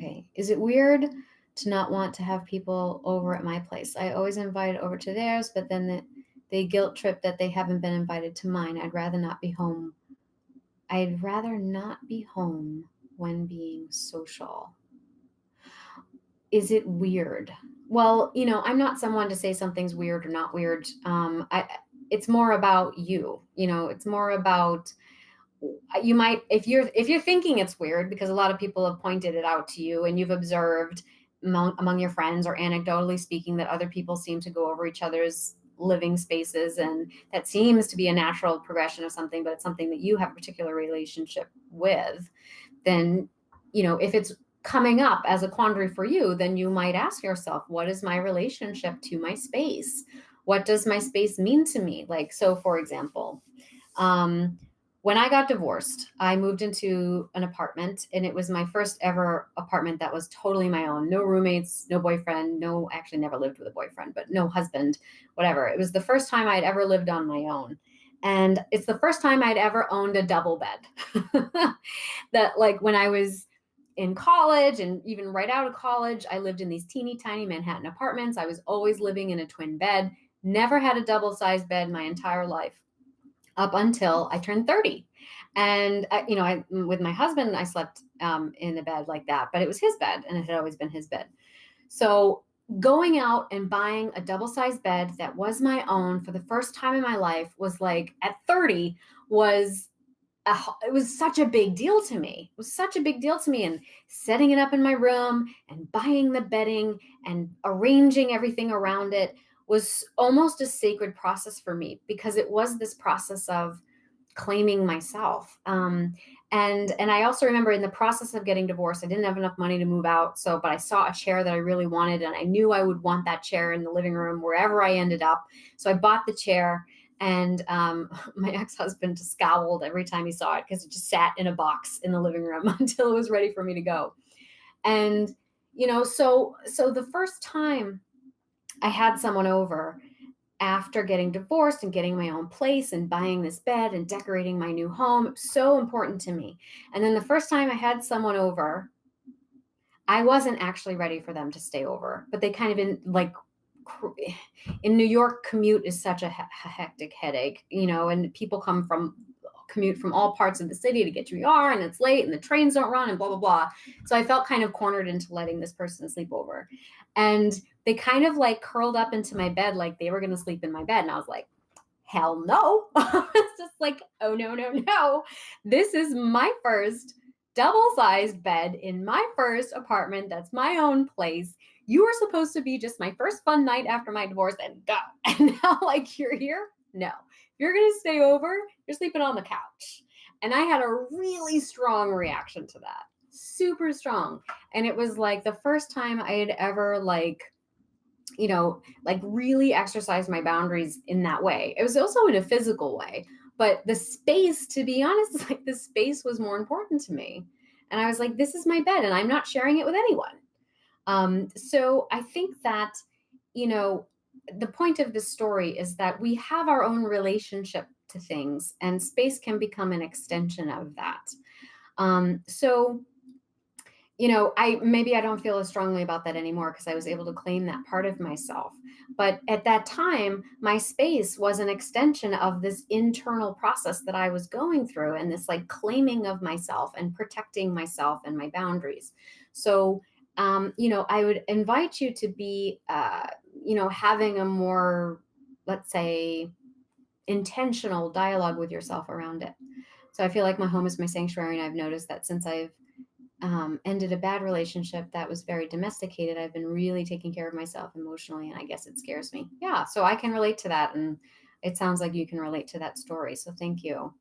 Okay. Is it weird to not want to have people over at my place? I always invite over to theirs, but then they guilt trip that they haven't been invited to mine. I'd rather not be home. I'd rather not be home when being social. Is it weird? Well, I'm not someone to say something's weird or not weird. It's more about you. It's more about you might if you're thinking it's weird because a lot of people have pointed it out to you and you've observed among your friends or anecdotally speaking that other people seem to go over each other's living spaces, and that seems to be a natural progression of something, but it's something that you have a particular relationship with. Then if it's coming up as a quandary for you, then you might ask yourself, what is my relationship to my space? What does my space mean to me? Like, so for example, um, when I got divorced, I moved into an apartment, and it was my first ever apartment that was totally my own. No roommates, no boyfriend, no, actually never lived with a boyfriend, but no husband, whatever. It was the first time I'd ever lived on my own. And it's the first time I'd ever owned a double bed. That, like, when I was in college and even right out of college, I lived in these teeny tiny Manhattan apartments. I was always living in a twin bed, never had a double sized bed my entire life up until I turned 30. And, with my husband, I slept in a bed like that, but it was his bed and it had always been his bed. So going out and buying a double sized bed that was my own for the first time in my life was like at 30 was it was such a big deal to me. It was such a big deal to me. And setting it up in my room and buying the bedding and arranging everything around it was almost a sacred process for me because it was this process of claiming myself. And I also remember in the process of getting divorced, I didn't have enough money to move out. But I saw a chair that I really wanted, and I knew I would want that chair in the living room wherever I ended up. So I bought the chair. And my ex-husband just scowled every time he saw it because it just sat in a box in the living room until it was ready for me to go. And so the first time I had someone over after getting divorced and getting my own place and buying this bed and decorating my new home, it was so important to me. And then the first time I had someone over, I wasn't actually ready for them to stay over, but they kind of in New York, commute is such a hectic headache, and people commute from all parts of the city to get to ER, and it's late and the trains don't run and blah, blah, blah. So I felt kind of cornered into letting this person sleep over. And they kind of like curled up into my bed like they were going to sleep in my bed. And I was like, hell no. It's just like, oh, no, no, no. This is my first double-sized bed in my first apartment. That's my own place. You were supposed to be just my first fun night after my divorce and go. And now, like, you're here? No. If you're going to stay over, you're sleeping on the couch. And I had a really strong reaction to that. Super strong. And it was like the first time I had ever really exercised my boundaries in that way. It was also in a physical way, but the space, to be honest, like the space was more important to me. And I was like, this is my bed and I'm not sharing it with anyone. So I think that, the point of this story is that we have our own relationship to things, and space can become an extension of that. So I don't feel as strongly about that anymore because I was able to claim that part of myself. But at that time, my space was an extension of this internal process that I was going through, and this like claiming of myself and protecting myself and my boundaries. So, I would invite you to be, having a more, let's say, intentional dialogue with yourself around it. So I feel like my home is my sanctuary, and I've noticed that since I've ended a bad relationship that was very domesticated, I've been really taking care of myself emotionally, and I guess it scares me. Yeah, so I can relate to that, and it sounds like you can relate to that story. So thank you.